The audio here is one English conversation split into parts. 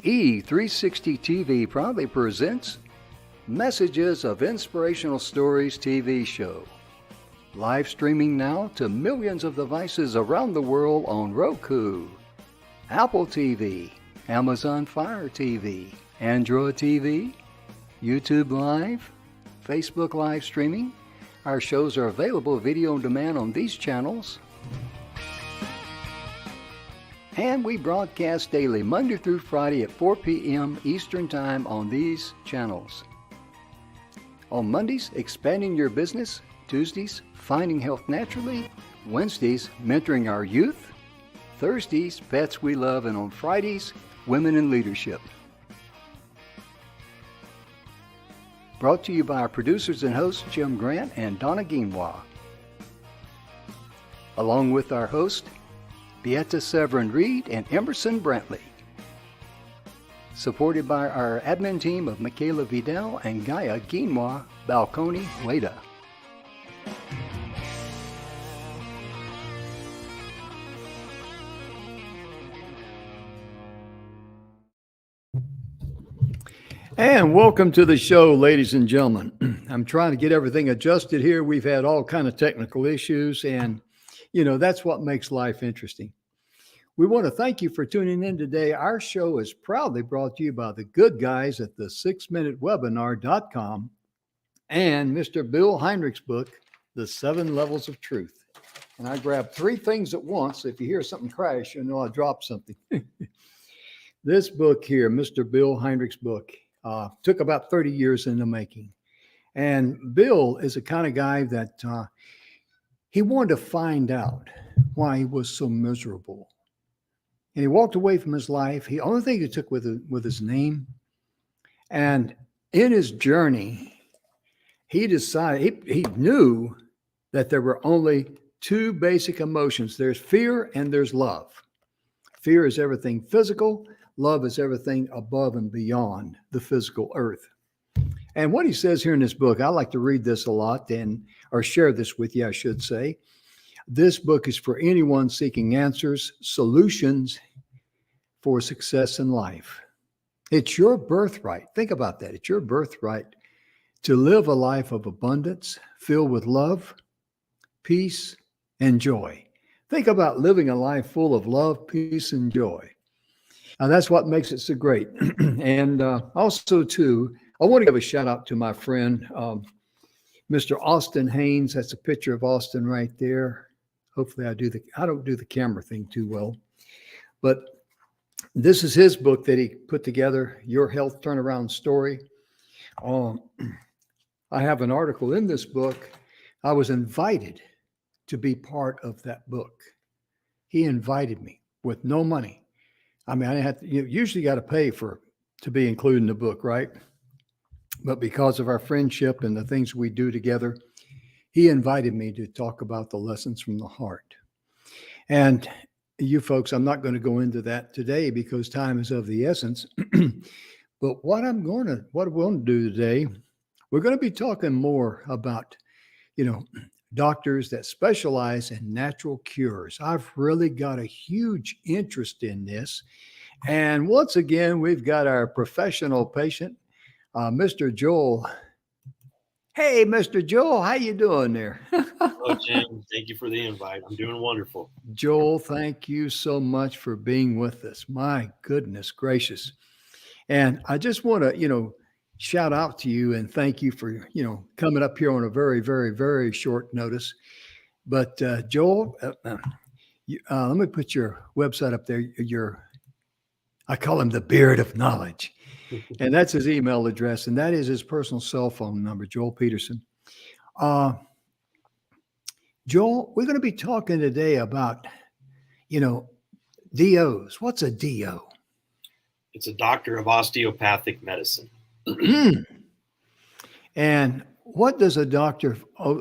E360 TV proudly presents Messages of Inspirational Stories TV show. Live streaming now to millions of devices around the world on Roku, Apple TV, Amazon Fire TV, Android TV, YouTube Live, Facebook live streaming. Our shows are available video on demand on these channels. And we broadcast daily, Monday through Friday at 4 p.m. Eastern Time on these channels. On Mondays, Expanding Your Business. Tuesdays, Finding Health Naturally. Wednesdays, Mentoring Our Youth. Thursdays, Pets We Love. And on Fridays, Women in Leadership. Brought to you by our producers and hosts, Jimgrant and donnaguinouard. Along with our host, Beata Severin-Reed and Emersonbrantley. Supported by our admin team of Michaela Vidal and Gaia Guinois Balconi Weda. And welcome to the show, ladies and gentlemen. I'm trying to get everything adjusted here. We've had all kind of technical issues, and you know, that's what makes life interesting. We want to thank you for tuning in today. Our show is proudly brought to you by the good guys at the 6minutewebinar.com and Mr. Bill Heinrich's book, The 7 Levels of Truth. And I grabbed 3 things at once. If you hear something crash, you know I dropped something. This book here, Mr. Bill Heinrich's book, took about 30 years in the making. And Bill is the kind of guy that he wanted to find out why he was so miserable. And he walked away from his life. The only thing he took with his name. And in his journey, he decided, he knew that there were only 2 basic emotions. There's fear and there's love. Fear is everything physical. Love is everything above and beyond the physical earth. And what he says here in this book, I like to read this a lot or share this with you, I should say. This book is for anyone seeking answers, solutions for success in life. It's your birthright. Think about that. It's your birthright to live a life of abundance, filled with love, peace, and joy. Think about living a life full of love, peace, and joy. Now, that's what makes it so great. And also, too, I want to give a shout out to my friend, Mr. Austin Haynes. That's a picture of Austin right there. Hopefully I don't do the camera thing too well, but this is his book that he put together, Your Health Turnaround Story. I have an article in this book. I was invited to be part of that book. He invited me with no money. I mean, I had to, you usually got to pay to be included in the book, right? But because of our friendship and the things we do together, he invited me to talk about the lessons from the heart. And you folks, I'm not going to go into that today because time is of the essence. But what we're going to do today, we're going to be talking more about, doctors that specialize in natural cures. I've really got a huge interest in this. And once again, we've got our professional patient, Mr. Joel. Hey, Mr. Joel, how you doing there? Hello, Jim. Thank you for the invite. I'm doing wonderful. Joel, thank you so much for being with us. My goodness gracious. And I just want to, shout out to you and thank you for, coming up here on a very, very, very short notice. But Joel, let me put your website up there. I call him the Beard of Knowledge. And that's his email address. And that is his personal cell phone number, Joel Peterson. Joel, we're going to be talking today about, DOs. What's a DO? It's a doctor of osteopathic medicine. And what does a doctor of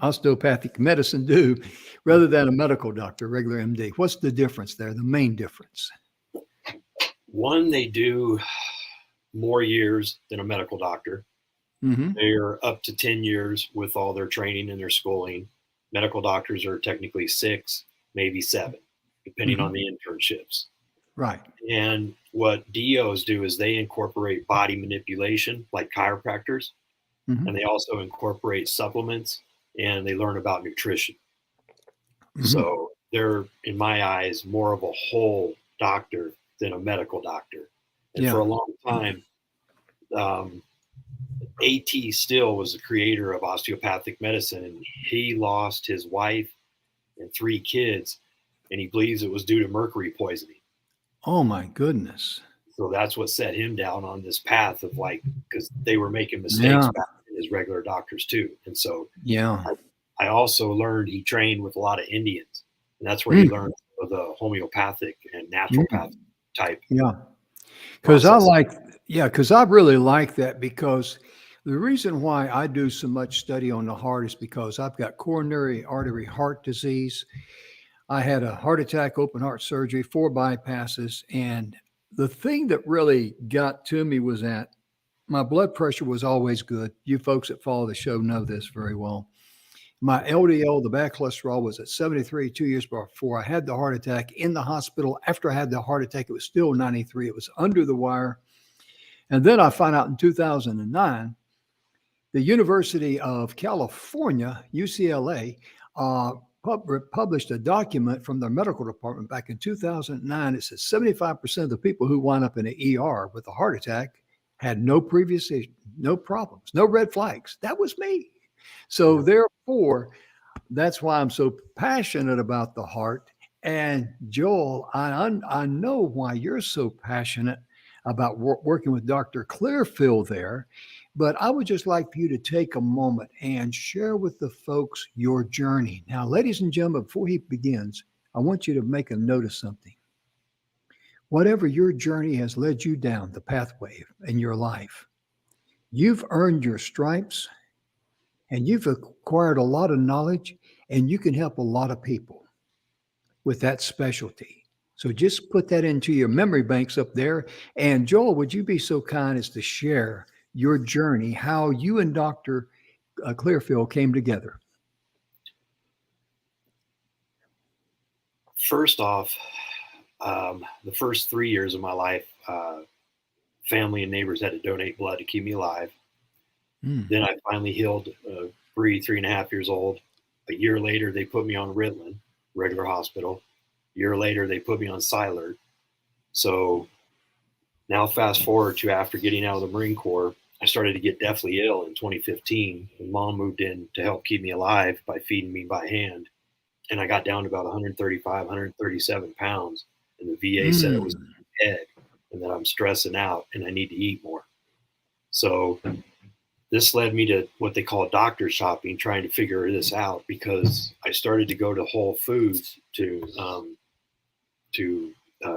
osteopathic medicine do rather than a medical doctor, regular MD? What's the difference there, the main difference? One, they do more years than a medical doctor. Mm-hmm. They're up to 10 years with all their training and their schooling. Medical doctors are technically 6, maybe 7, depending on the internships. Right. And what DOs do is they incorporate body manipulation like chiropractors, Hmm. and they also incorporate supplements, and they learn about nutrition. Hmm. So they're, in my eyes, more of a whole doctor than a medical doctor. And for Yeah. a long time, AT Still was the creator of osteopathic medicine, and he lost his wife and 3 kids, and he believes it was due to mercury poisoning. Oh my goodness. So that's what set him down on this path of like, because they were making mistakes Yeah. back as regular doctors too. And so Yeah. I also learned he trained with a lot of Indians, and that's where he Mm. learned the homeopathic and naturopathic Mm. type Yeah. Because process. because I really like that, because the reason why I do so much study on the heart is because I've got coronary artery heart disease. I had a heart attack, open heart surgery, 4 bypasses. And the thing that really got to me was that my blood pressure was always good. You folks that follow the show know this very well. My LDL, the bad cholesterol, was at 73 2 years before I had the heart attack. In the hospital, after I had the heart attack, it was still 93. It was under the wire. And then I found out in 2009, the University of California, UCLA, uh, published a document from their medical department back in 2009. It says 75% of the people who wind up in an ER with a heart attack had no previous, no problems, no red flags. That was me. So Yeah. therefore, that's why I'm so passionate about the heart. And Joel, I know why you're so passionate about working with Dr. Clearfield there, but I would just like for you to take a moment and share with the folks your journey. Now, ladies and gentlemen, before he begins, I want you to make a note of something. Whatever your journey has led you down the pathway in your life, you've earned your stripes and you've acquired a lot of knowledge, and you can help a lot of people with that specialty. So just put that into your memory banks up there. And Joel, would you be so kind as to share your journey, how you and Dr. Clearfield came together? First off, the first 3 years of my life, family and neighbors had to donate blood to keep me alive. Mm. Then I finally healed, 3.5 years old. A year later, they put me on Ritalin, regular hospital. A year later, they put me on Silert. So now fast forward to after getting out of the Marine Corps, I started to get deathly ill in 2015. And mom moved in to help keep me alive by feeding me by hand. And I got down to about 135, 137 pounds. And the VA said it was Mm. head and that I'm stressing out and I need to eat more. So this led me to what they call doctor shopping, trying to figure this out, because I started to go to Whole Foods to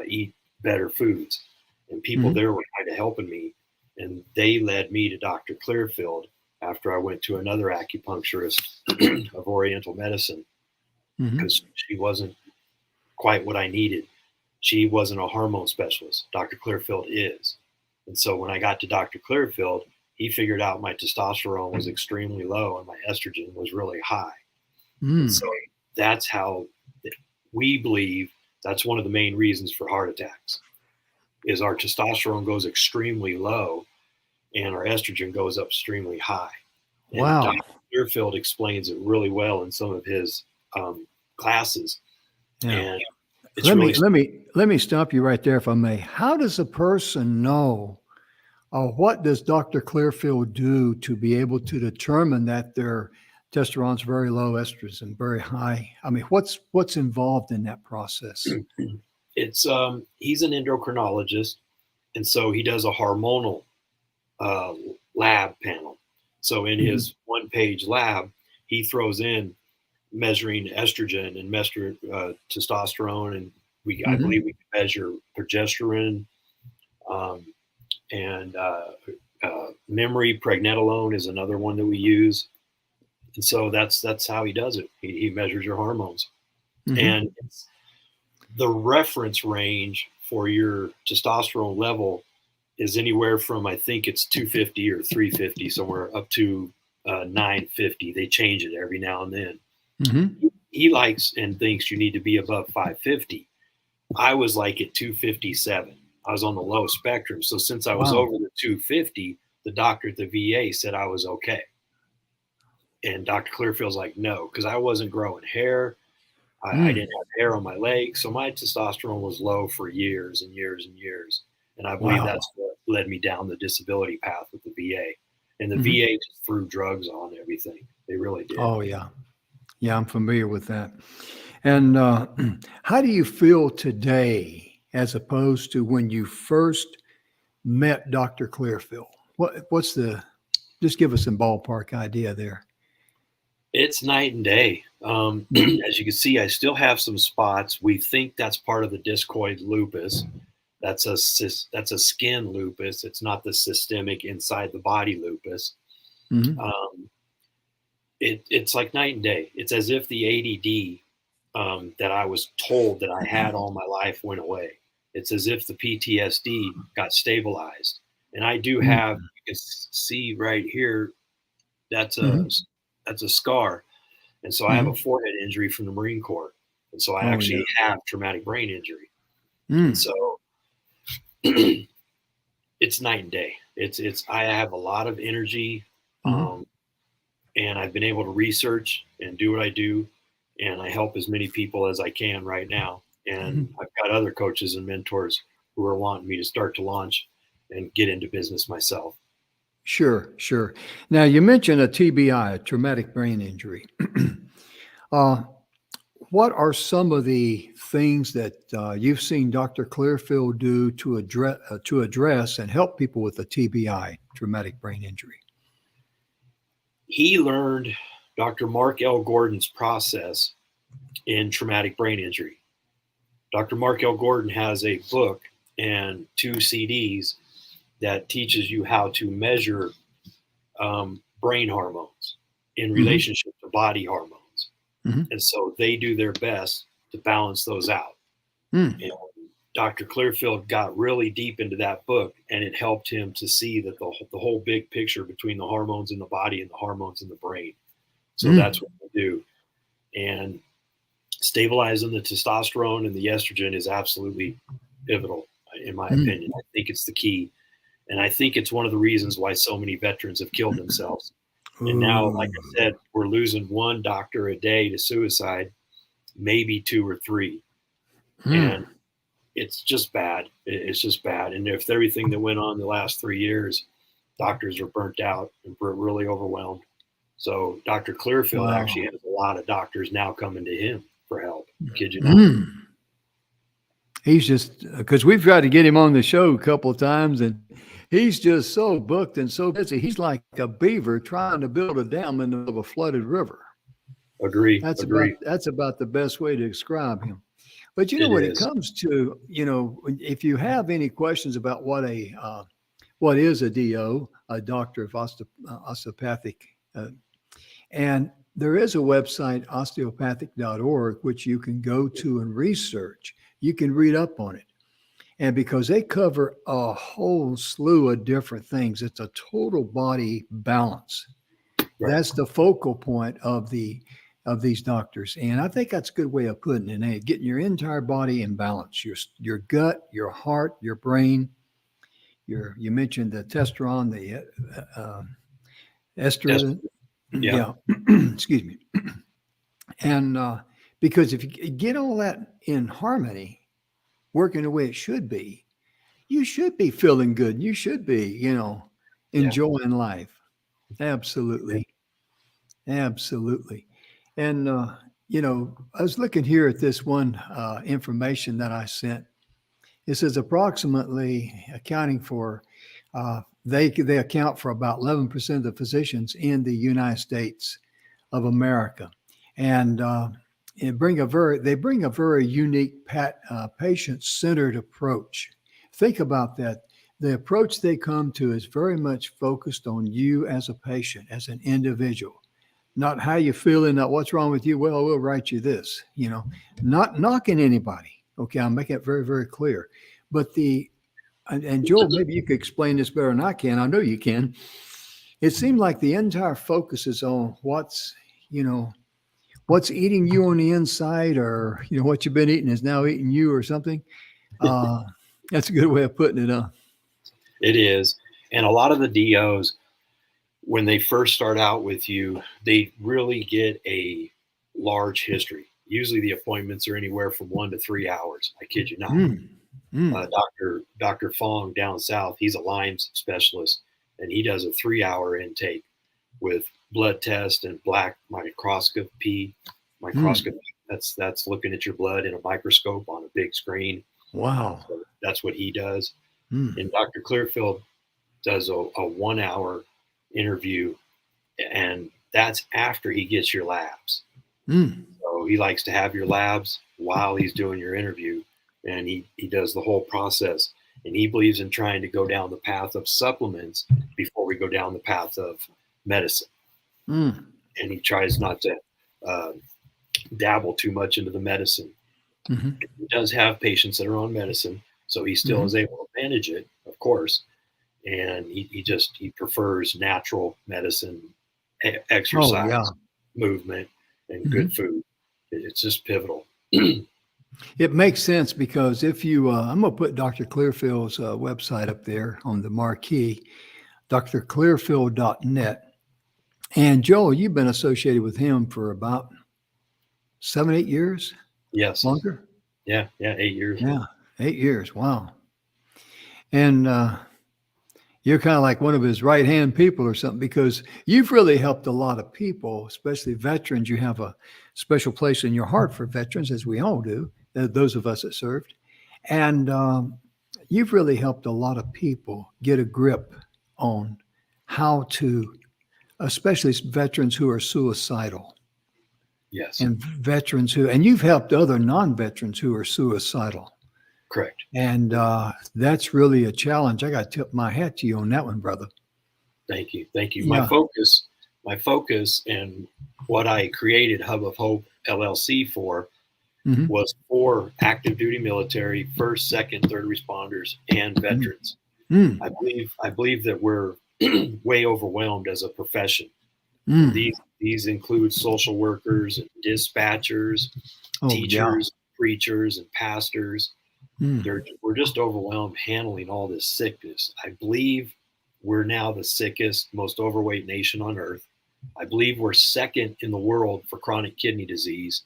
eat better foods, and people Mhm. there were kind of helping me, and they led me to Dr. Clearfield after I went to another acupuncturist of Oriental medicine, Mhm. because she wasn't quite what I needed. She wasn't a hormone specialist. Dr. Clearfield is. And so when I got to Dr. Clearfield, he figured out my testosterone was extremely low and my estrogen was really high. And Mm. so that's how we believe that's one of the main reasons for heart attacks is our testosterone goes extremely low and our estrogen goes up extremely high. And Wow. Dr. Clearfield explains it really well in some of his classes. Yeah. And it's Let really me let me let me stop you right there, if I may. How does a person know, what does Dr. Clearfield do to be able to determine that their testosterone's very low, estrogen very high? I mean, what's involved in that process? it's he's an endocrinologist, and so he does a hormonal uh, lab panel. So in Mhm. his one-page lab, he throws in measuring estrogen and measure testosterone, and I Mhm. believe we can measure progesterone, um, and memory pregnenolone is another one that we use. And so that's how he does it. He measures your hormones, Mhm. and the reference range for your testosterone level is anywhere from, I think it's 250 or 350, somewhere up to 950. They change it every now and then. Mhm. He likes and thinks you need to be above 550. I was like at 257. I was on the low spectrum. So since I was Wow. over the 250, the doctor at the VA said I was okay. And Dr. Clearfield's like, no, because I wasn't growing hair. I didn't have hair on my legs. So my testosterone was low for years and years and years. And I believe Wow. that's what led me down the disability path with the VA. And the Mhm. VA just threw drugs on everything. They really did. Oh, yeah. Yeah, I'm familiar with that. And how do you feel today as opposed to when you first met Dr. Clearfield? What's the, just give us some ballpark idea there. It's night and day. Mhm. As you can see, I still have some spots. We think that's part of the discoid lupus. That's a skin lupus. It's not the systemic inside the body lupus. Mhm. Um, it's like night and day. It's as if the ADD that I was told that I had all my life went away. It's as if the PTSD got stabilized. And I do have, Mhm. you can see right here, that's a Mhm. that's a scar. And so I have a Mhm. forehead injury from the Marine Corps. And so I Oh, yeah. actually have traumatic brain injury. And Mm. so it's night and day. It's I have a lot of energy, Mhm. um, and I've been able to research and do what I do, and I help as many people as I can right now. And Mhm. I've got other coaches and mentors who are wanting me to start to launch and get into business myself. Sure, sure. Now, you mentioned a TBI, a traumatic brain injury. uh, what are some of the things that you've seen Dr. Clearfield do to address and help people with a TBI, traumatic brain injury? He learned Dr. Mark L. Gordon's process in traumatic brain injury. Dr. Mark L. Gordon has a book and 2 CDs that teaches you how to measure brain hormones in Hmm. relationship to body hormones. Hmm. And so they do their best to balance those out. Mm. And Dr. Clearfield got really deep into that book, and it helped him to see that the whole big picture between the hormones in the body and the hormones in the brain. So Mm. that's what we do. And stabilizing the testosterone and the estrogen is absolutely pivotal, in my Mm. opinion. I think it's the key. And I think it's one of the reasons why so many veterans have killed themselves. And now, like Ooh. I said, we're losing one doctor a day to suicide, maybe two or three. Mm. And it's just bad. It's just bad. And if everything that went on the last 3 years, doctors are burnt out and really overwhelmed. So Dr. Clearfield Wow. actually has a lot of doctors now coming to him for help. Kid you not. Mm. He's just because we've tried to get him on the show a couple of times, and he's just so booked and so busy. He's like a beaver trying to build a dam in the middle of a flooded river. Agree. That's about Agree. that's about the best way to describe him. But It when it is. comes to if you have any questions about what is a DO, a doctor of osteopathic, and there is a website, osteopathic.org, which you can go to and research. You can read up on it. And because they cover a whole slew of different things, it's a total body balance. Right. That's the focal point of these doctors. And I think that's a good way of putting it. Hey, getting your entire body in balance, your gut, your heart, your brain, you mentioned the testosterone, the Yes. estrogen. Yeah. Yeah. Excuse me. And because if you get all that in harmony, working the way it should be, you should be feeling good. You should be, Yeah. enjoying life. Absolutely. Absolutely. And, I was looking here at this one information that I sent. It says approximately accounting for, they account for about 11% of the physicians in the United States of America. And they bring a very unique patient centered approach. Think about that. The approach they come to is very much focused on you as a patient, as an individual, not how you feeling, not what's wrong with you. Well, we'll write you this, not knocking anybody. Okay, I'm making it very, very clear. But and Joel, maybe you could explain this better than I can. I know you can. It seemed like the entire focus is on you know, what's eating you on the inside, or what you've been eating is now eating you, or something. That's a good way of putting it. It is. And a lot of the DOs, when they first start out with you, they really get a large history. Usually the appointments are anywhere from 1 to 3 hours. I kid you not. Dr. Fong down south, he's a Lyme's specialist, and he does a 3-hour intake with blood test and black microscopy. That's looking at your blood in a microscope on a big screen. Wow. So that's what he does. And Dr. Clearfield does a 1-hour interview, and that's after he gets your labs. So he likes to have your labs while he's doing your interview, and he does the whole process. And he believes in trying to go down the path of supplements before we go down the path of medicine. And he tries not to dabble too much into the medicine. He does have patients that are on medicine, so he still is able to manage it, of course. And he prefers natural medicine, exercise, movement, and good food. It's just pivotal. It makes sense, because if you, I'm going to put Dr. Clearfield's website up there on the marquee, drclearfield.net. And Joel, you've been associated with him for about 7-8 years? Yes. Longer? Yeah, 8 years. Yeah, 8 years. Wow. And you're kind of like one of his right-hand people or something, because you've really helped a lot of people, especially veterans. You have a special place in your heart for veterans, as we all do, those of us that served. And you've really helped a lot of people get a grip on how to, especially veterans who are suicidal. Yes. And veterans and you've helped other non-veterans who are suicidal. Correct. And that's really a challenge. I got to tip my hat to you on that one, brother. Thank you. Yeah. My focus and what I created Hub of Hope LLC for was for active duty military, first, second, third responders, and veterans. I believe that we're way overwhelmed as a profession. These include social workers and dispatchers, teachers, preachers, and pastors. We're just overwhelmed handling all this sickness. I believe we're now the sickest, most overweight nation on earth. I believe we're second in the world for chronic kidney disease.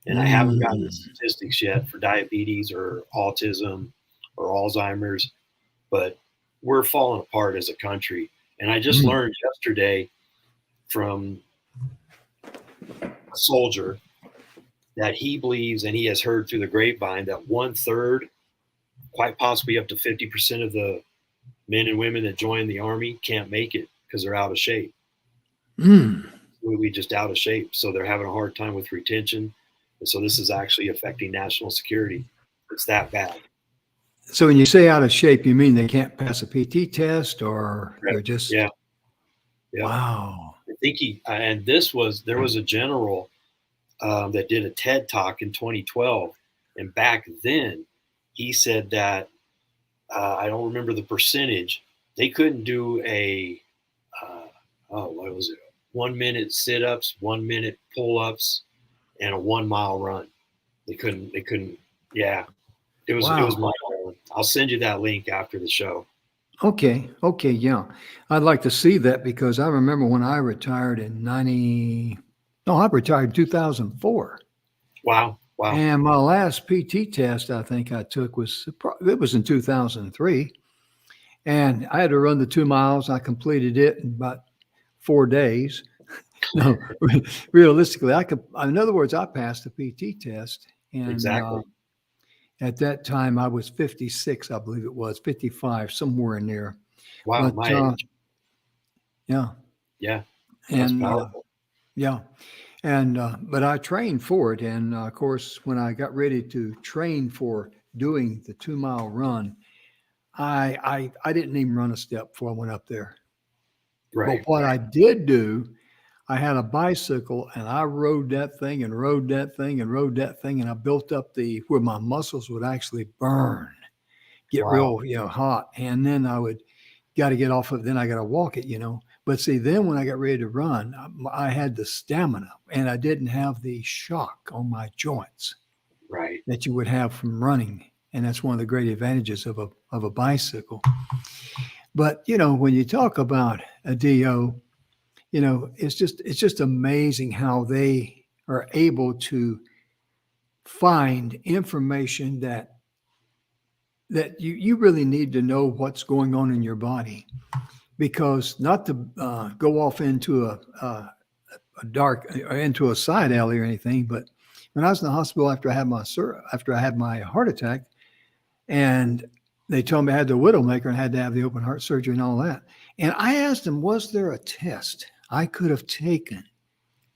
And I haven't gotten the statistics yet for diabetes or autism or Alzheimer's, but we're falling apart as a country. And I just learned yesterday from a soldier that he believes, and he has heard through the grapevine, that 1/3, quite possibly up to 50% of the men and women that join the Army can't make it because they're out of shape. We just out of shape. So they're having a hard time with retention. And so this is actually affecting national security. It's that bad. So when you say out of shape, you mean they can't pass a PT test, or they're just... Yeah. Wow. I think there was a general that did a TED Talk in 2012. And back then he said that, I don't remember the percentage, they couldn't do what was it? 1 minute sit-ups, 1 minute pull-ups, and a 1 mile run. They couldn't. Yeah. It was my own. I'll send you that link after the show. Okay. Yeah. I'd like to see that, because I remember when I retired in I retired in 2004. Wow. And my last PT test I think I took was in 2003. And I had to run the 2 miles. I completed it in about 4 days. No, realistically, in other words, I passed the PT test. And exactly. At that time, I was 56, I believe it was 55, somewhere in there. Wow, my age. Yeah. Yeah. That's powerful. Yeah. And but I trained for it. And of course, when I got ready to train for doing the 2 mile run, I didn't even run a step before I went up there. Right. But what I did do, I had a bicycle, and I rode that thing and rode that thing and rode that thing. And I built up where my muscles would actually burn, get real, hot. And then I got to get off of it. Then I got to walk it, But see, then when I got ready to run, I had the stamina and I didn't have the shock on my joints Right. that you would have from running. And that's one of the great advantages of a bicycle. But, when you talk about a DO, it's just amazing how they are able to find information that you really need to know what's going on in your body, because not to go off into a dark or into a side alley or anything, but when I was in the hospital after I had my heart attack, and they told me I had the widowmaker and had to have the open heart surgery and all that, and I asked them, was there a test I could have taken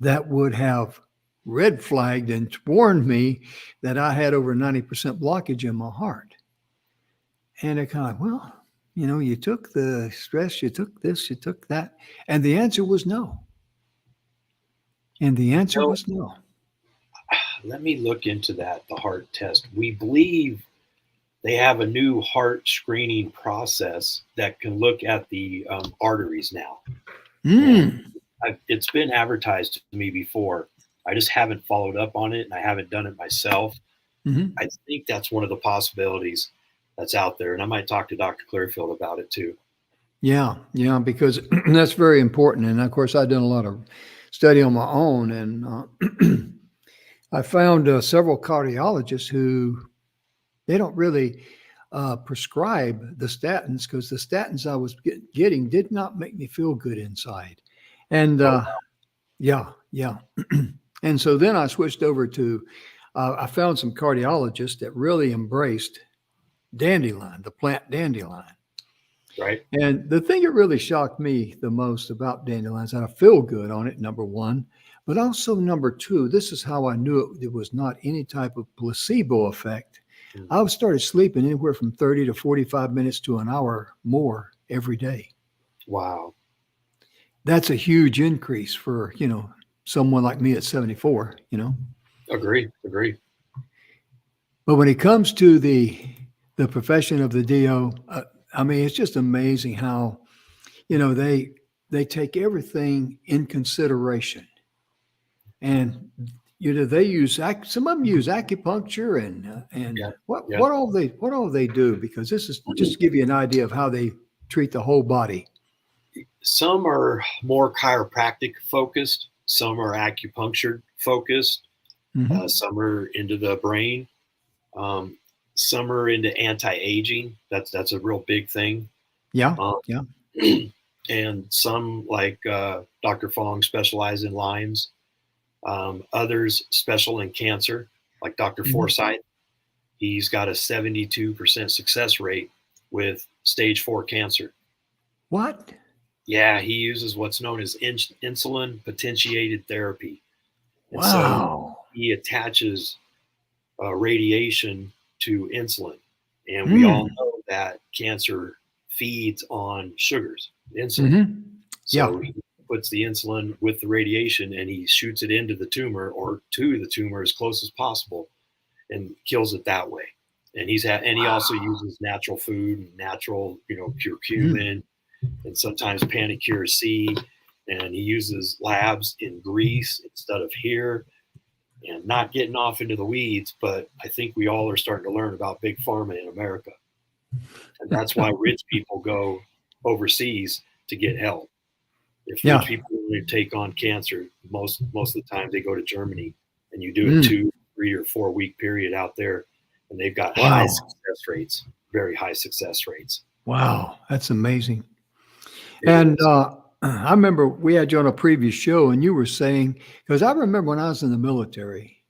that would have red flagged and warned me that I had over 90% blockage in my heart? And they're kind of, well, you took the stress, you took this, you took that. And the answer was no. And the answer was no. Let me look into that, the heart test. We believe they have a new heart screening process that can look at the arteries now. It's been advertised to me before. I just haven't followed up on it, and I haven't done it myself. Mm-hmm. I think that's one of the possibilities that's out there, and I might talk to Dr. Clearfield about it too. Yeah, because that's very important. And of course, I've done a lot of study on my own, and I found several cardiologists who they don't really prescribe the statins, because the statins I was getting did not make me feel good inside. And yeah. And so then I switched over to, I found some cardiologists that really embraced dandelion, the plant dandelion. Right. And the thing that really shocked me the most about dandelions, and I feel good on it, number one, but also number two, this is how I knew it was not any type of placebo effect. I started sleeping anywhere from 30 to 45 minutes to an hour more every day. Wow. That's a huge increase for, someone like me at 74, Agree. But when it comes to the profession of the DO, it's just amazing how, they take everything in consideration. And they use some of them use acupuncture and what all they do, because this is just to give you an idea of how they treat the whole body. Some are more chiropractic focused, some are acupuncture focused, some are into the brain, some are into anti-aging. That's a real big thing. Yeah. And some, like Dr. Fong, specialize in Lyme's. Others special in cancer, like Dr. Forsyth. He's got a 72% success rate with stage 4 cancer. What? Yeah, he uses what's known as insulin potentiated therapy. And wow. So he attaches radiation to insulin. And we all know that cancer feeds on sugars, insulin. So he puts the insulin with the radiation and he shoots it into the tumor, or to the tumor as close as possible, and kills it that way. And he also uses natural food, natural, curcumin, and sometimes panicure C. And he uses labs in Greece instead of here. And not getting off into the weeds, but I think we all are starting to learn about big pharma in America. And that's why rich people go overseas to get help. If rich people want to take on cancer, most of the time they go to Germany, and you do a 2, 3, or 4 week period out there, and they've got high success rates, very high success rates. Wow, that's amazing. And I remember we had you on a previous show, and you were saying, because I remember when I was in the military,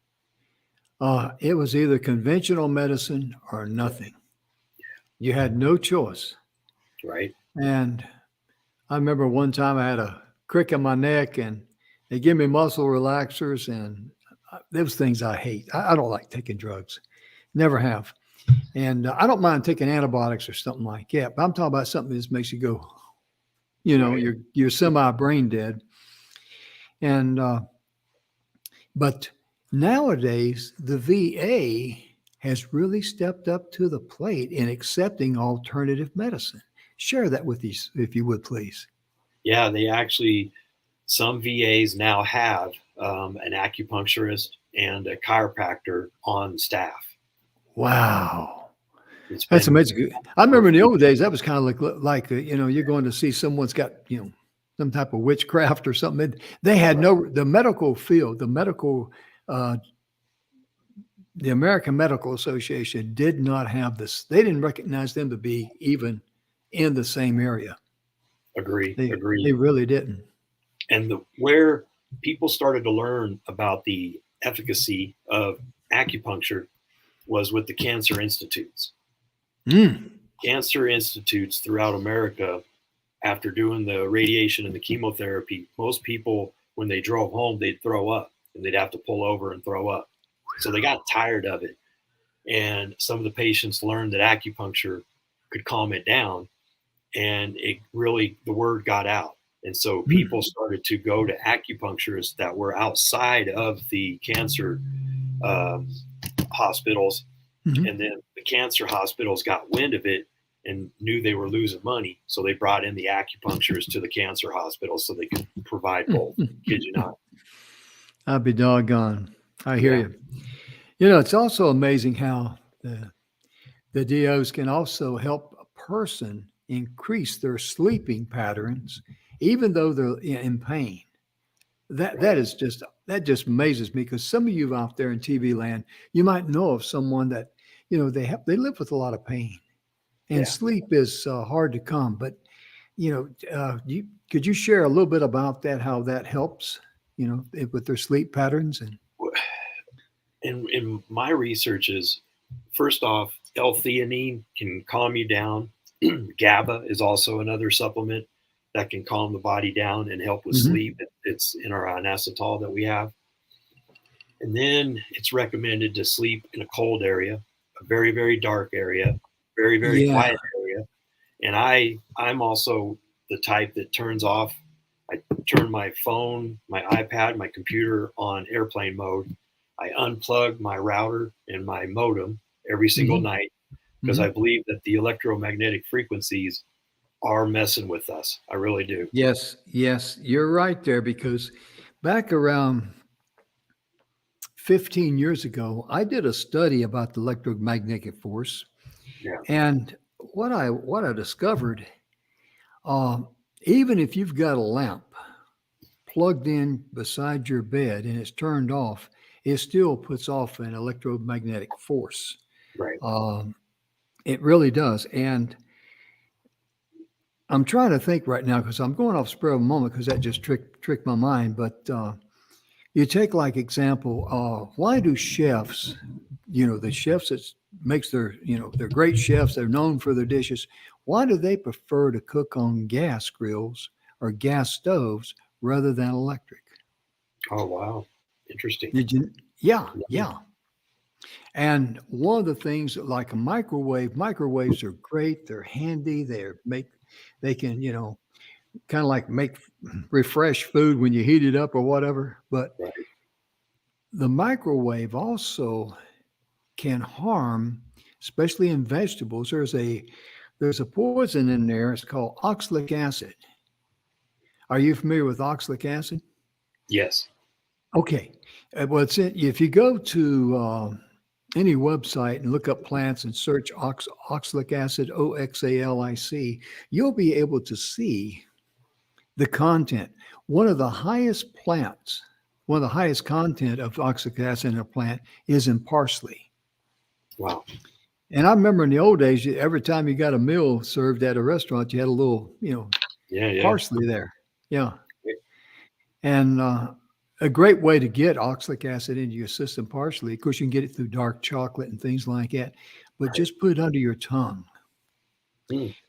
it was either conventional medicine or nothing. You had no choice. Right. And I remember one time I had a crick in my neck, and they give me muscle relaxers, and those things I hate. I don't like taking drugs. Never have. And I don't mind taking antibiotics or something like that, but I'm talking about something that just makes you go, you're semi brain dead. And, but nowadays the VA has really stepped up to the plate in accepting alternative medicine. Share that with us, if you would, please. Yeah, they actually, some VAs now have an acupuncturist and a chiropractor on staff. Wow. It's That's been amazing. I remember in the old days, that was kind of like you're going to see someone's got, some type of witchcraft or something. They had the medical field, uh, the American Medical Association did not have this. They didn't recognize them to be even in the same area. They agree. really didn't. And where people started to learn about the efficacy of acupuncture was with the cancer institutes. Mm. Cancer institutes throughout America, after doing the radiation and the chemotherapy, most people, when they drove home, they'd throw up and they'd have to pull over and throw up. So they got tired of it. And some of the patients learned that acupuncture could calm it down. And the word got out. And so people started to go to acupuncturists that were outside of the cancer hospitals. Mm-hmm. And then the cancer hospitals got wind of it and knew they were losing money. So they brought in the acupuncturists to the cancer hospitals so they could provide both. Kid you not. I'd be doggone. I hear you. It's also amazing how the DOs can also help a person increase their sleeping patterns, even though they're in pain. That just amazes me, because some of you out there in TV land, you might know of someone that they live with a lot of pain, and sleep is hard to come. But could you share a little bit about that? How that helps, with their sleep patterns? And in my research is, first off, L-theanine can calm you down. GABA is also another supplement that can calm the body down and help with sleep. It's in our inositol that we have. And then it's recommended to sleep in a cold area, a very, very dark area, very, very quiet area. And I'm also the type that I turn my phone, my iPad, my computer on airplane mode. I unplug my router and my modem every single night, because I believe that the electromagnetic frequencies are messing with us. I really do. Yes, you're right there, because back around 15 years ago, I did a study about the electromagnetic force. Yeah. And what I discovered, even if you've got a lamp plugged in beside your bed and it's turned off, it still puts off an electromagnetic force. Right. It really does. And I'm trying to think right now, because I'm going off spur of a moment, because that just tricked my mind. But you take, like, example, why do chefs, the chefs that makes they're great chefs, they're known for their dishes. Why do they prefer to cook on gas grills or gas stoves rather than electric? Oh, wow. Interesting. Did you? Yeah. And one of the things, like a microwaves are great. They're handy. They can, kind of like make refresh food when you heat it up or whatever. But the microwave also can harm, especially in vegetables. There's a poison in there. It's called oxalic acid. Are you familiar with oxalic acid? Yes. Okay. Well, if you go to any website and look up plants and search oxalic acid, oxalic, you'll be able to see the content. One of the highest content of oxalic acid in a plant is in parsley. Wow. And I remember in the old days, every time you got a meal served at a restaurant, you had a little, parsley there. Yeah. And a great way to get oxalic acid into your system, parsley, of course, you can get it through dark chocolate and things like that, but just put it under your tongue.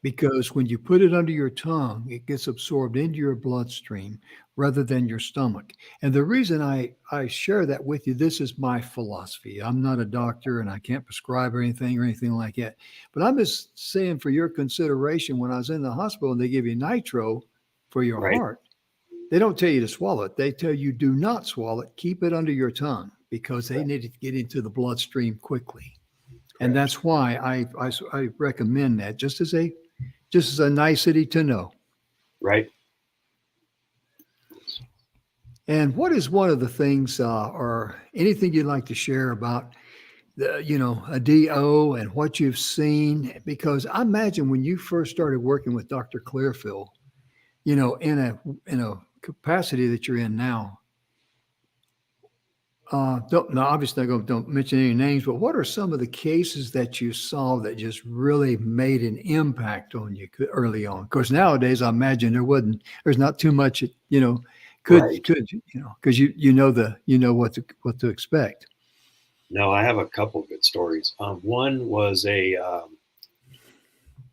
Because when you put it under your tongue, it gets absorbed into your bloodstream rather than your stomach. And the reason I share that with you, this is my philosophy. I'm not a doctor and I can't prescribe anything like that. But I'm just saying, for your consideration, when I was in the hospital and they give you nitro for your heart, they don't tell you to swallow it. They tell you, do not swallow it. Keep it under your tongue, because they need to get into the bloodstream quickly. And that's why I recommend that, just as a nicety to know. Right. And what is one of the things or anything you'd like to share about a DO and what you've seen? Because I imagine when you first started working with Dr. Clearfield, in a capacity that you're in now, obviously don't mention any names, but what are some of the cases that you saw that just really made an impact on you early on? Because nowadays, I imagine there's not too much, Right. because you know what to expect. No, I have a couple good stories. One was a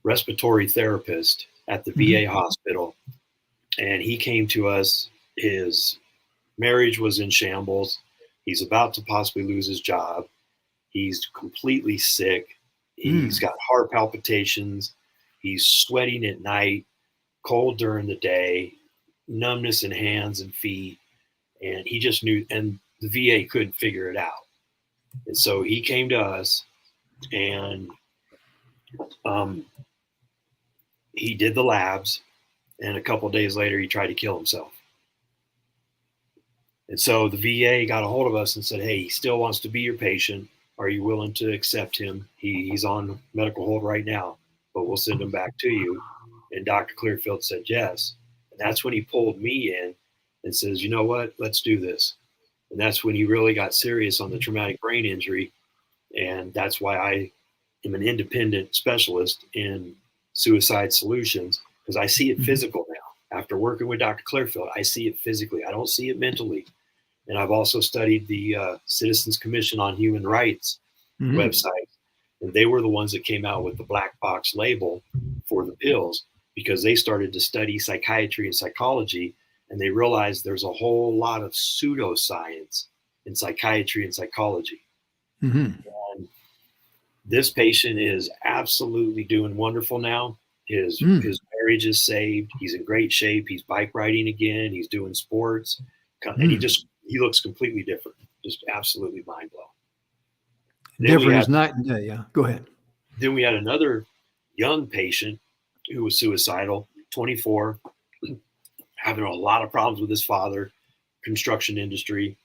respiratory therapist at the Hmm. VA hospital, and he came to us. His marriage was in shambles. He's about to possibly lose his job. He's completely sick. He's Mm. got heart palpitations. He's sweating at night, cold during the day, numbness in hands and feet. And he just knew, and the VA couldn't figure it out. And so he came to us, and um, he did the labs. And a couple of days later, he tried to kill himself. And so the VA got a hold of us and said, "Hey, he still wants to be your patient. Are you willing to accept him? He's on medical hold right now, but we'll send him back to you." And Dr. Clearfield said yes. And that's when he pulled me in and says, "You know what? Let's do this." And that's when he really got serious on the traumatic brain injury. And that's why I am an independent specialist in suicide solutions, because I see it Hmm. physical now. After working with Dr. Clearfield, I see it physically. I don't see it mentally. And I've also studied the Citizens Commission on Human Rights Hmm. website, and they were the ones that came out with the black box label for the pills, because they started to study psychiatry and psychology, and they realized there's a whole lot of pseudoscience in psychiatry and psychology. Hmm. And this patient is absolutely doing wonderful now. Mm. His marriage is saved. He's in great shape. He's bike riding again. He's doing sports, and Mm. he looks completely different. Just absolutely mind blowing. Then we Different had as night and day. Yeah. Go ahead. then we had another young patient who was suicidal, 24, having a lot of problems with his father, construction industry,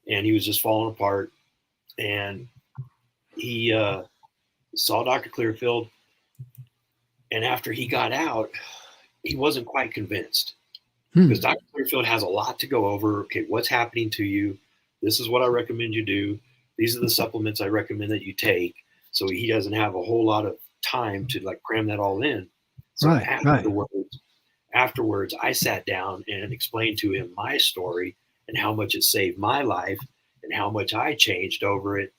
and he was just falling apart. And he saw Dr. Clearfield, and after he got out, he wasn't quite convinced, because Hmm. Dr. Clearfield has a lot to go over. Okay, what's happening to you? This is what I recommend you do. These are the supplements I recommend that you take. So he doesn't have a whole lot of time to like cram that all in. So Right. Right. afterwards, I sat down and explained to him my story and how much it saved my life and how much I changed over it.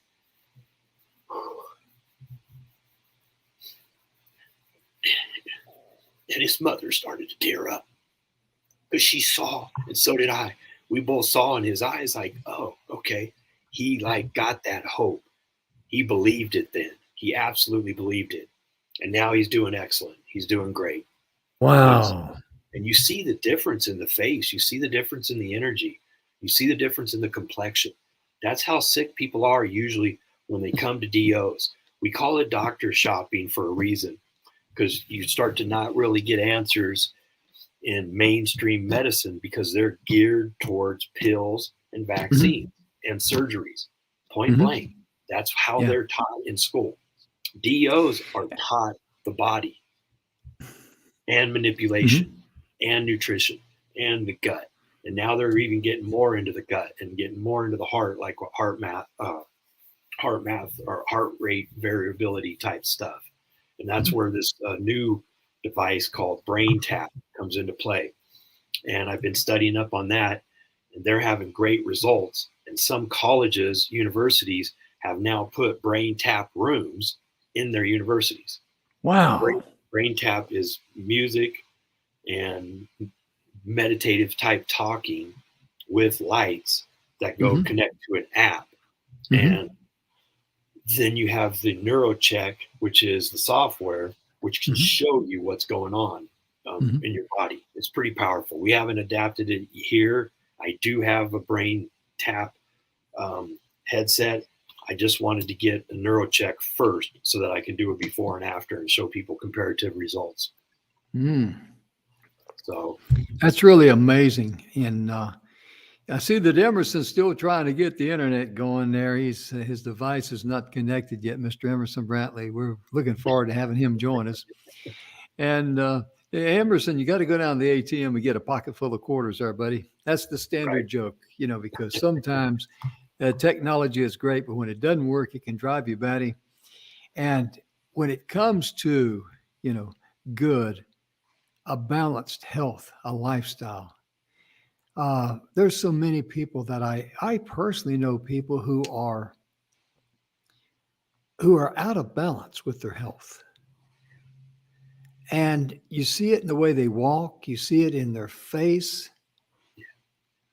And his mother started to tear up, because she saw, and so did I. We both saw in his eyes, like, oh, okay. He like got that hope. He believed it then. He absolutely believed it. And now he's doing excellent. He's doing great. He's Wow. And you see the difference in the face. You see the difference in the energy. You see the difference in the complexion. That's how sick people are usually when they come to DOs. We call it doctor shopping for a reason, because you start to not really get answers in mainstream medicine, because they're geared towards pills and Hmm. vaccines and surgeries, point blank. Hmm. That's how Yeah. they're taught in school. DOs are taught the body and manipulation Hmm. and nutrition and the gut. And now they're even getting more into the gut and getting more into the heart, like heart math or heart rate variability type stuff. And that's Hmm. where this new device called Brain Tap comes into play. And I've been studying up on that, and they're having great results. And some colleges, universities have now put Brain Tap rooms in their universities. And Wow. Brain Tap is music and meditative type talking with lights that go Hmm. connect to an app. And Hmm. then you have the NeuroCheck, which is the software, which can Hmm. show you what's going on Hmm. in your body. It's pretty powerful. We haven't adapted it here. I do have a Brain Tap headset. I just wanted to get a NeuroCheck first so that I can do a before and after and show people comparative results. Mm. So That's really amazing. And I see that Emerson's still trying to get the internet going there. His device is not connected yet, Mr. Emerson Brantley. We're looking forward to having him join us. And Emerson, you got to go down to the ATM and get a pocket full of quarters there, buddy. That's the standard Right. joke, because sometimes technology is great, but when it doesn't work, it can drive you batty. And when it comes to, good, a balanced health, a lifestyle, there's so many people that I personally know people who are out of balance with their health. And you see it in the way they walk, you see it in their face.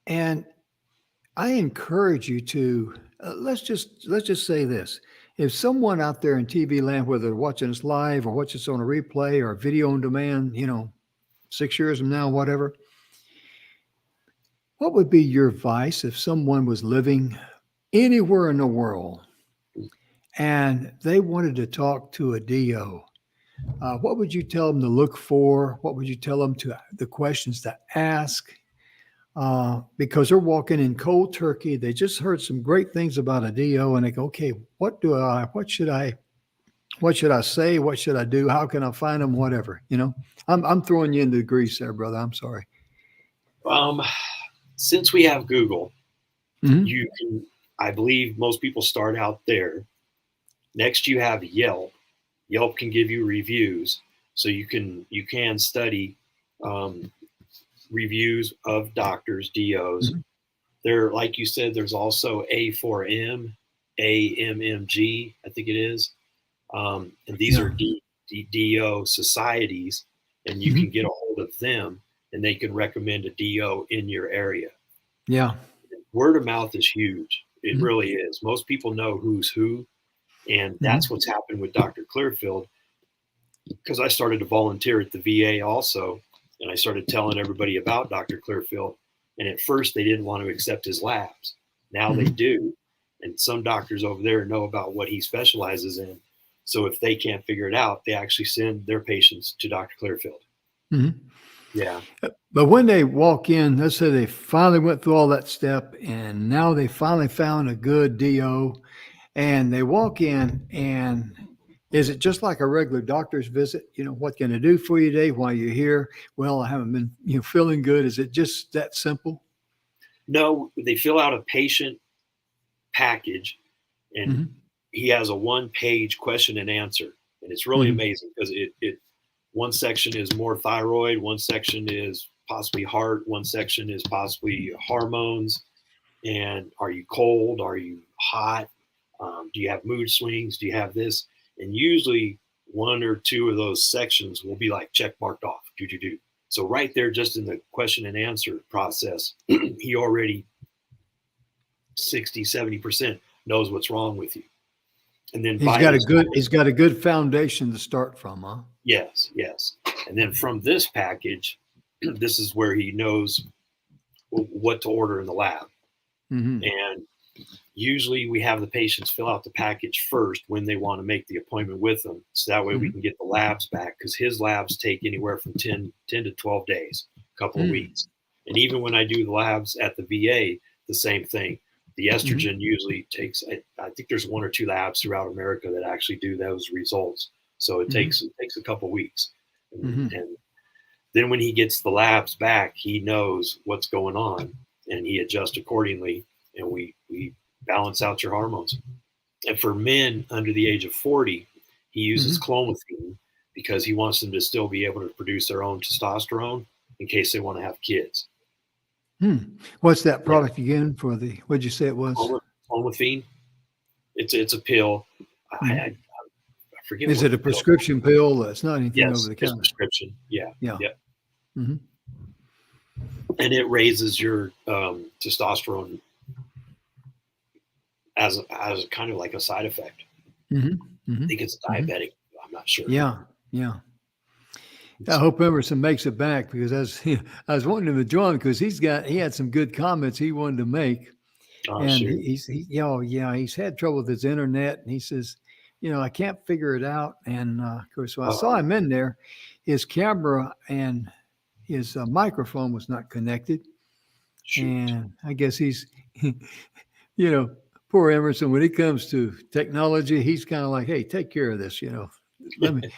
And I encourage you to let's just say this. If someone out there in TV land, whether they're watching us live or watching us on a replay or video on demand, 6 years from now, whatever, what would be your advice if someone was living anywhere in the world and they wanted to talk to a DO? What would you tell them to look for? What would you tell them the questions to ask? Because they're walking in cold turkey. They just heard some great things about a DO and they go, okay, what should I say? What should I do? How can I find them? Whatever, I'm throwing you into the grease there, brother. I'm sorry. Since we have Google, Mhm. you can, I believe most people start out there. Next, you have Yelp. Yelp can give you reviews, so you can study reviews of doctors, DOs. Mhm. There, like you said, there's also A4M, AMMG, I think it is, and these Yeah. are DO societies, and you Mhm. can get a hold of them, and they can recommend a DO in your area. Yeah. Word of mouth is huge. It Mhm. really is. Most people know who's who. And that's Mhm. what's happened with Dr. Clearfield, because I started to volunteer at the VA also. And I started telling everybody about Dr. Clearfield. And at first, they didn't want to accept his labs. Now they Mhm. do. And some doctors over there know about what he specializes in. So if they can't figure it out, they actually send their patients to Dr. Clearfield. Mhm. Yeah. But when they walk in, let's say they finally went through all that step and now they finally found a good DO and they walk in, and is it just like a regular doctor's visit? What can I do for you today while you're here? Well, I haven't been, feeling good. Is it just that simple? No, they fill out a patient package, and Mhm. he has a 1-page question and answer. And it's really Mhm. amazing because it one section is more thyroid, one section is possibly heart, one section is possibly hormones. And are you cold? Are you hot? Do you have mood swings? Do you have this? And usually one or two of those sections will be like check marked off. Do. So right there, just in the question and answer process, he already 60-70% knows what's wrong with you. And then He's by got a his good he's got a good foundation to start from, huh? yes. And then from this package, this is where he knows what to order in the lab. Mhm. And usually we have the patients fill out the package first when they want to make the appointment with them. So that way we Mhm. can get the labs back, because his labs take anywhere from 10 to 12 days, a couple of Mm. weeks. And even when I do the labs at the VA, the same thing. The Mhm. estrogen usually takes, I think there's 1 or 2 labs throughout America that actually do those results. So it Mhm. takes a couple of weeks. Mhm. And then when he gets the labs back, he knows what's going on and he adjusts accordingly. And we balance out your hormones. And for men under the age of 40, he uses Mhm. clomiphene because he wants them to still be able to produce their own testosterone in case they want to have kids. What's that Yeah, product again for what'd you say it was? clomiphene. It's a pill. I Mhm. forget Is what it the a pill. prescription pill? It's not anything over Yes, the it's counter. prescription. Yeah, Yeah. yeah, Mhm. and it raises your testosterone as kind of like a side effect. Mhm. I Mhm. think it's Mhm. diabetic. I'm not sure. Yeah. Yeah. I hope Emerson makes it back because I was wanting him to join because he had some good comments he wanted to make, Oh, and shoot. he's had trouble with his internet, and he says, I can't figure it out, and of course, when I saw Uh-oh. him in there, his camera and his microphone was not connected, Shoot. And I guess he's, poor Emerson, when it comes to technology, he's kind of like, hey, take care of this,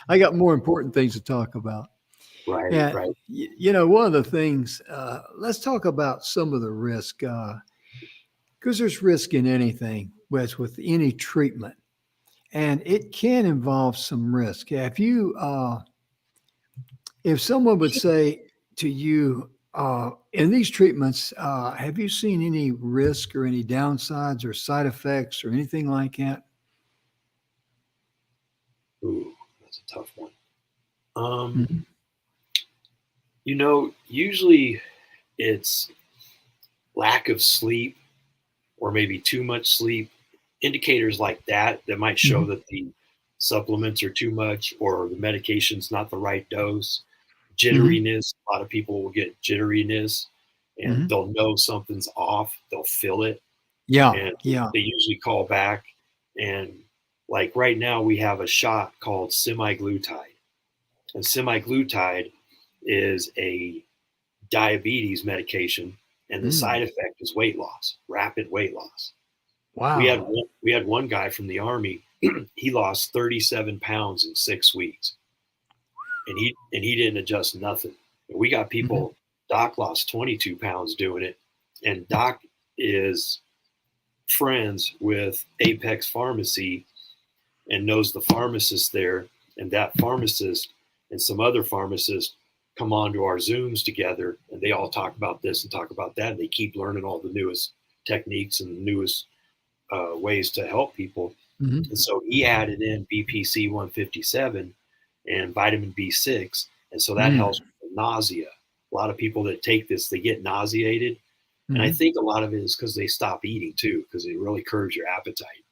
I got more important things to talk about. Right, And, right. one of the things, let's talk about some of the risk, because there's risk in anything, with any treatment, and it can involve some risk. If someone would say to you, in these treatments, have you seen any risk or any downsides or side effects or anything like that? Ooh, that's a tough one. Mhm. Usually it's lack of sleep or maybe too much sleep, indicators like that might show Mhm. that the supplements are too much or the medication's not the right dose. Mhm. Jitteriness, a lot of people will get jitteriness and Mhm. they'll know something's off, they'll feel it, Yeah. and Yeah. they usually call back. And like right now, we have a shot called semaglutide. And semaglutide is a diabetes medication, and the side Mm. effect is weight loss, rapid weight loss. Wow. We had one guy from the army. He lost 37 pounds in 6 weeks, and he didn't adjust nothing. And we got Mhm. people. Doc lost 22 pounds doing it, and Doc is friends with Apex Pharmacy and knows the pharmacist there, and that pharmacist and some other pharmacists come on to our Zooms together, and they all talk about this and talk about that, and they keep learning all the newest techniques and the newest ways to help people. Mhm. And so he added in BPC 157 and vitamin B6, and so that Mm. helps with nausea. A lot of people that take this, they get nauseated, and I Mhm. think a lot of it is because they stop eating too, because it really curbs your appetite.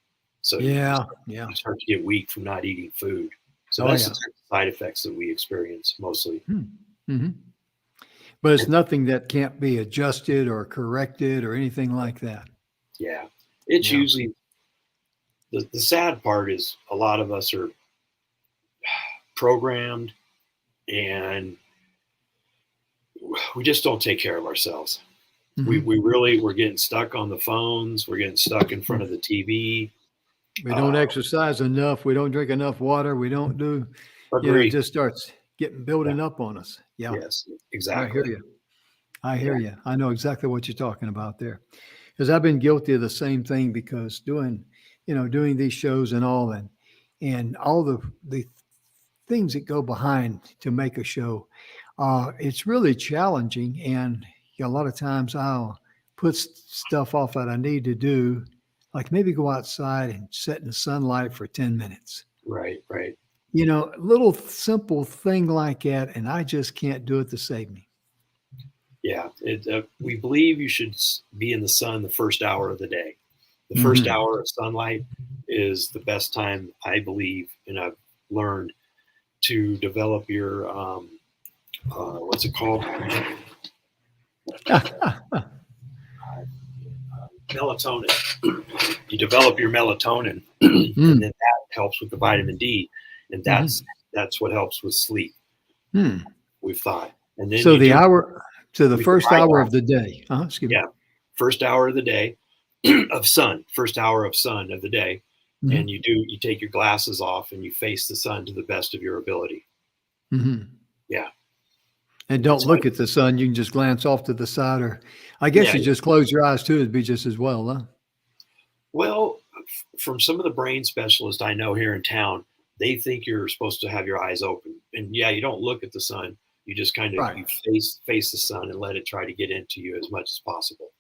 So Yeah. Yeah. you start to get weak from not eating food. So Oh, that's the yeah. type of side effects that we experience mostly. Mm-hmm. But it's And nothing that can't be adjusted or corrected or anything like that. yeah, it's Yeah. usually the sad part is a lot of us are programmed and we just don't take care of ourselves. We Mhm. really, we're getting stuck on the phones. We're getting stuck in front Mm. of the TV. We don't Uh, exercise enough. We don't drink enough water. We don't do, it agree. just starts getting Yeah. building up on us. Yeah. Yes, I hear exactly. you. I hear Yeah. you. I know exactly what you're talking about there. Because I've been guilty of the same thing because doing these shows and all and all the things that go behind to make a show, it's really challenging. And a lot of times I'll put stuff off that I need to do, like maybe go outside and sit in the sunlight for 10 minutes. Right. Right. Little simple thing like that, and I just can't do it to save me. Yeah. We believe you should be in the sun the first hour of the day. The first Hmm. hour of sunlight is the best time, I believe, and I've learned to develop your what's it called? Melatonin. You develop your melatonin, and then Mm. that helps with the vitamin D, and Hmm. that's what helps with sleep. Hmm. We've thought, and then So you the do hour to the with the first right hour hour. of the day. Excuse me. Yeah, first hour of the day of sun, first hour of sun of the day, and Hmm. you take your glasses off and you face the sun to the best of your ability. Hmm. Yeah, And don't that's how. look at the sun. You can just glance off to the side, or I guess Yeah, you just close your eyes too. It'd be just as well, huh? well, from some of the brain specialists I know here in town, they think you're supposed to have your eyes open. And yeah, you don't look at the sun. You just kind of Right. you face the sun and let it try to get into you as much as possible.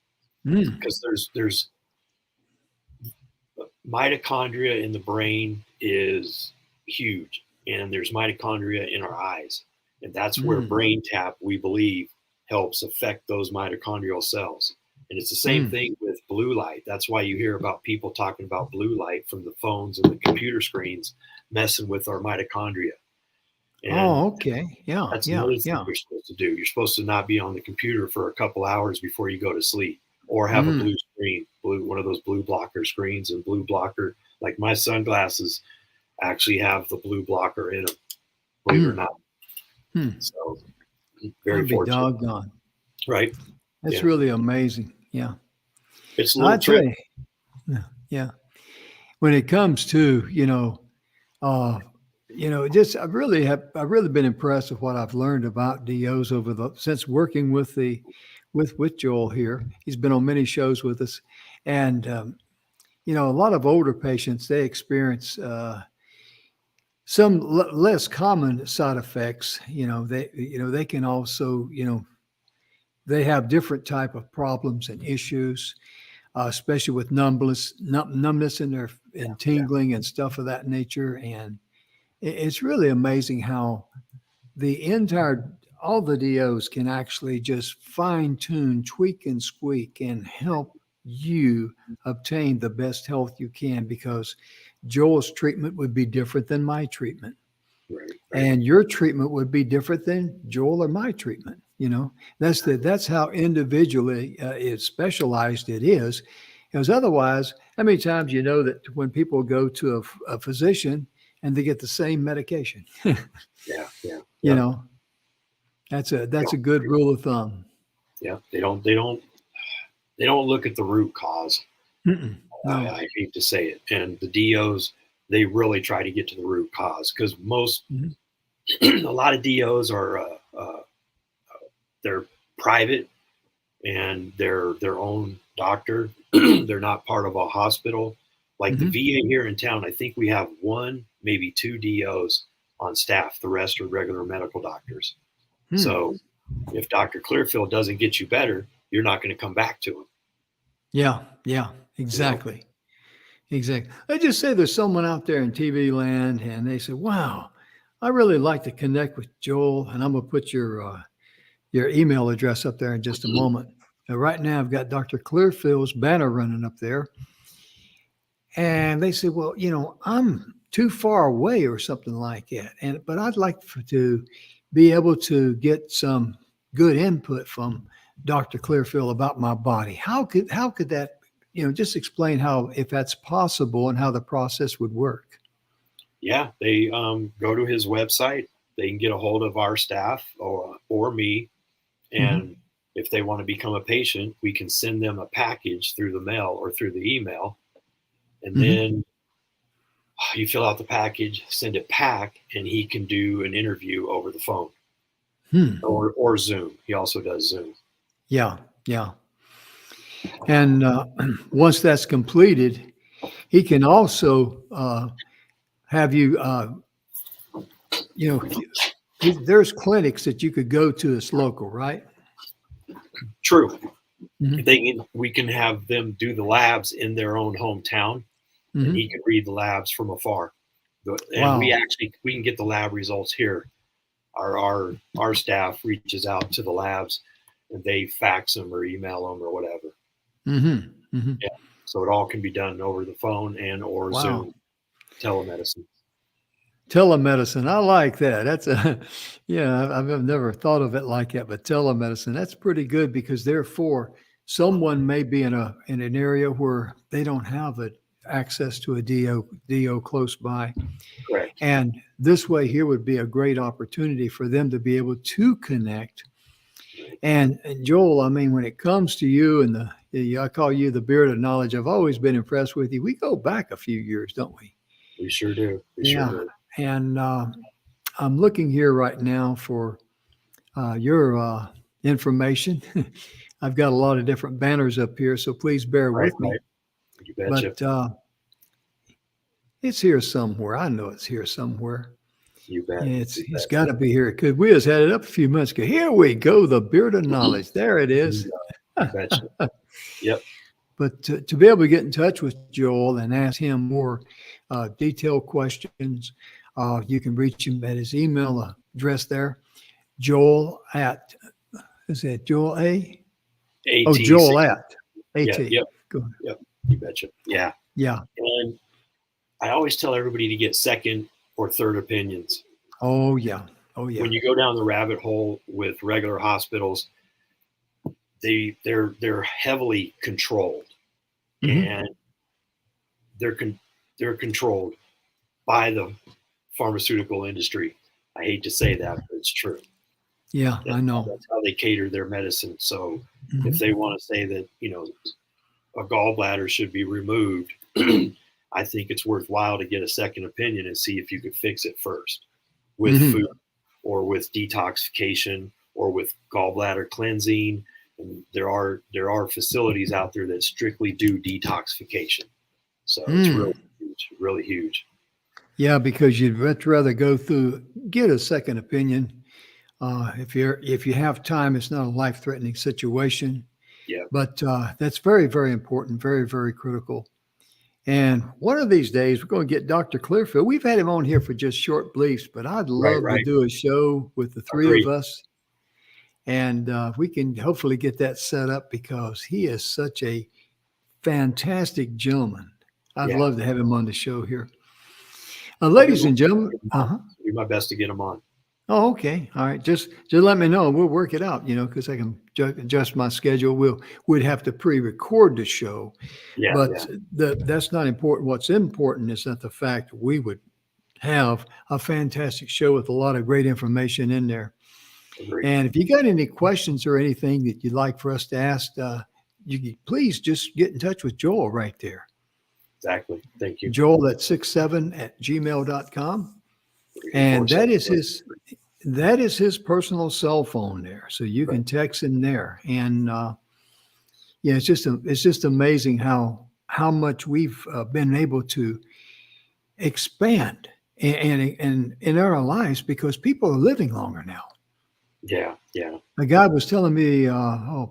Mm. Because there's mitochondria in the brain is huge, and there's mitochondria in our eyes, and that's where Mm. brain tap, we believe, helps affect those mitochondrial cells. And it's the same Mm. thing with blue light. That's why you hear about people talking about blue light from the phones and the computer screens messing with our mitochondria. And Oh, okay. Yeah. that's Yeah. another thing Yeah. you're supposed to do. You're supposed to not be on the computer for a couple hours before you go to sleep, or have a Mm. blue screen, one of those blue blocker screens, and blue blocker. Like my sunglasses actually have the blue blocker in them, believe it or Mm. not. Mm. So very I'd be fortunate, doggone. right? That's Yeah. really amazing. Yeah. It's a I little tell trick. you, yeah. Yeah. When it comes to, uh, just I've really been impressed with what I've learned about DOs since working with Joel here. He's been on many shows with us, and a lot of older patients, they experience some less common side effects. They can also, they have different type of problems and issues, especially with numbness in their Yeah. and tingling and stuff of that nature. And it's really amazing how the entire all the DOs can actually just fine tune, tweak and squeak, and help you obtain the best health you can, because Joel's treatment would be different than my treatment. Right. Right. And your treatment would be different than Joel or my treatment. That's how individually it's specialized it is. Because otherwise, how many times that when people go to a physician and they get the same medication, Yeah. Yeah. you Yep. know, that's a They that's a don't, good rule of thumb. yeah. They don't look at the root cause. Mm-mm, no. I hate to say it. And the DOs, they really try to get to the root cause, because Mhm. a lot of DOs are, they're private and they're their own doctor. They're not part of a hospital. Like the Mhm. VA here in town, I think we have one, maybe two DOs on staff. The rest are regular medical doctors. Hmm. So if Dr. Clearfield doesn't get you better, you're not going to come back to him. Yeah, yeah, You know, exactly. Exactly. I just say there's someone out there in TV land, and they say, "Wow, I really like to connect with Joel," and I'm gonna put your email address up there in just a moment. Right now, I've got Dr. Clearfield's banner running up there, and they say, "Well, I'm too far away or something like that, but I'd like to be able to get some good input from Dr. Clearfield about my body. How could that, just explain how, if that's possible, and how the process would work." yeah, they go to his website. They can get a hold of our staff or me. Hmm. And if they want to become a patient, we can send them a package through the mail or through the email. And Hmm. then you fill out the package, send it back, and he can do an interview over the phone Hmm. or Zoom. He also does Zoom. Yeah, yeah. And once that's completed, he can also have you, if there's clinics that you could go to that's local, right? True. Hmm. We can have them do the labs in their own hometown, and he Hmm. can read the labs from afar. And Wow. we can get the lab results here. Our staff reaches out to the labs, and they fax them or email them or whatever. Hmm. Hmm. Yeah. So it all can be done over the phone and or Wow. Zoom telemedicine. Telemedicine. I like that. Yeah, I've never thought of it like that, but telemedicine, that's pretty good, because therefore someone may be in an area where they don't have access to a DO close by. Correct. And this way here would be a great opportunity for them to be able to connect. Right. And Joel, I mean, when it comes to you and I call you the beard of knowledge, I've always been impressed with you. We go back a few years, don't we? We sure do. We sure Yeah. do. And I'm looking here right now for your information. I've got a lot of different banners up here, so please bear Right. with me. Right. You betcha. But it's here somewhere. I know it's here somewhere. You bet. You It's bet. got to be here, because we just had it up a few months ago. Here we go, the beard of knowledge. There it is. You betcha. Yep. But to be able to get in touch with Joel and ask him more detailed questions, you can reach him at his email address there, Joel at, is that Joel A? Oh, Joel AT60. at AT. Yeah. Yep. Go ahead. Yep. You betcha. Yeah. Yeah. And I always tell everybody to get second or third opinions. Oh, yeah. Oh, yeah. When you go down the rabbit hole with regular hospitals, they're heavily controlled, Mhm. and they're controlled by the pharmaceutical industry. I hate to say that, but it's true. Yeah, I know. That's how they cater their medicine. So if they want to say that, a gallbladder should be removed, I think it's worthwhile to get a second opinion and see if you could fix it first with food or with detoxification or with gallbladder cleansing. And there are facilities out there that strictly do detoxification. So it's really huge. Yeah, because you'd much rather get a second opinion. If you have time, it's not a life-threatening situation. Yeah. But that's very, very important, very, very critical. And one of these days, we're going to get Dr. Clearfield. We've had him on here for just short briefs, but I'd love to do a show with the three of us. And we can hopefully get that set up because he is such a fantastic gentleman. I'd love to have him on the show here. Ladies and gentlemen, I'll do my best to get him on. Oh, okay. All right. Just let me know. We'll work it out, because I can adjust my schedule. We'd have to pre-record the show, but that's not important. What's important is that the fact we would have a fantastic show with a lot of great information in there. Agreed. And if you got any questions or anything that you'd like for us to ask, you can please just get in touch with Joel right there. Exactly. Thank you. Joel at 67@gmail.com. And that is his personal cell phone there. So you can text him there. And it's just amazing how much we've been able to expand in our lives because people are living longer now. Yeah. A guy was telling me,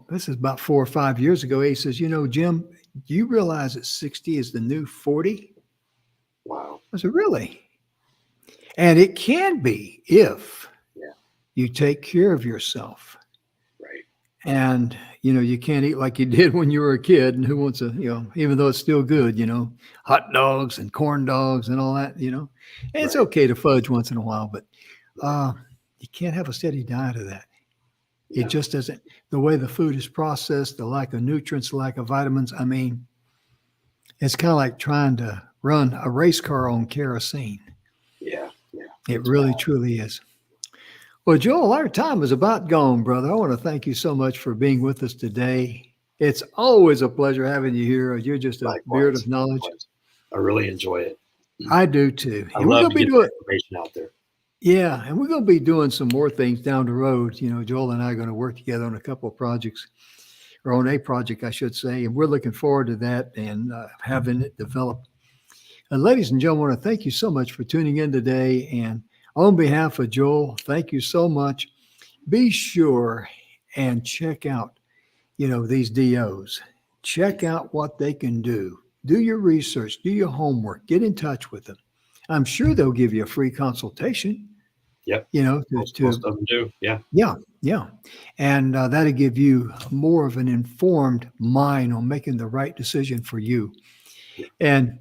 this is about 4 or 5 years ago. He says, Jim, do you realize that 60 is the new 40? Wow. I said, really? And it can be if you take care of yourself. Right. And, you can't eat like you did when you were a kid. And who wants to, even though it's still good, hot dogs and corn dogs and all that, And it's okay to fudge once in a while, but you can't have a steady diet of that. It just doesn't. The way the food is processed, the lack of nutrients, the lack of vitamins. I mean, it's kind of like trying to run a race car on kerosene. Yeah. It really, truly is. Well, Joel, our time is about gone, brother. I want to thank you so much for being with us today. It's always a pleasure having you here. You're just a beard of knowledge. I really enjoy it. I do too. I love to get the information out there. Yeah, and we're going to be doing some more things down the road. Joel and I are going to work together on a couple of projects, or on a project, I should say, and we're looking forward to that and having it develop. Ladies and gentlemen, I want to thank you so much for tuning in today. And on behalf of Joel, thank you so much. Be sure and check out, these DOs. Check out what they can do. Do your research. Do your homework. Get in touch with them. I'm sure they'll give you a free consultation. Yep. Most of them do. Yeah. Yeah. And that'll give you more of an informed mind on making the right decision for you. And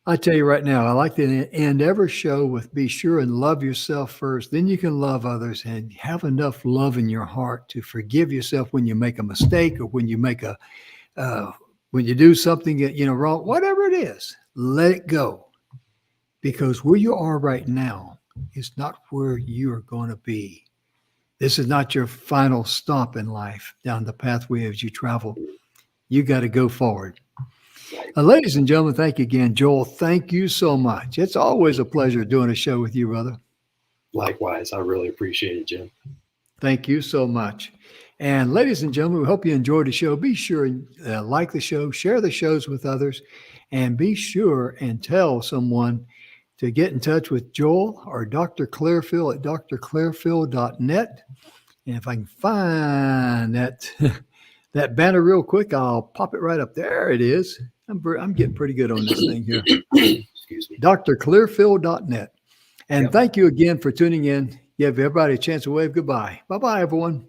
I tell you right now, I like to end every show with be sure and love yourself first. Then you can love others and have enough love in your heart to forgive yourself when you make a mistake or when you make when you do something wrong, whatever it is, let it go. Because where you are right now is not where you're going to be. This is not your final stop in life down the pathway as you travel. You got to go forward. Ladies and gentlemen, thank you again. Joel, thank you so much. It's always a pleasure doing a show with you, brother. Likewise. I really appreciate it, Jim. Thank you so much. And ladies and gentlemen, we hope you enjoyed the show. Be sure and like the show, share the shows with others, and be sure and tell someone to get in touch with Joel or Dr. Clearfield at drclearfield.net. And if I can find that banner real quick, I'll pop it right up. There it is. I'm getting pretty good on this thing here. Excuse me. drclearfield.net. And thank you again for tuning in. Give everybody a chance to wave goodbye. Bye-bye, everyone.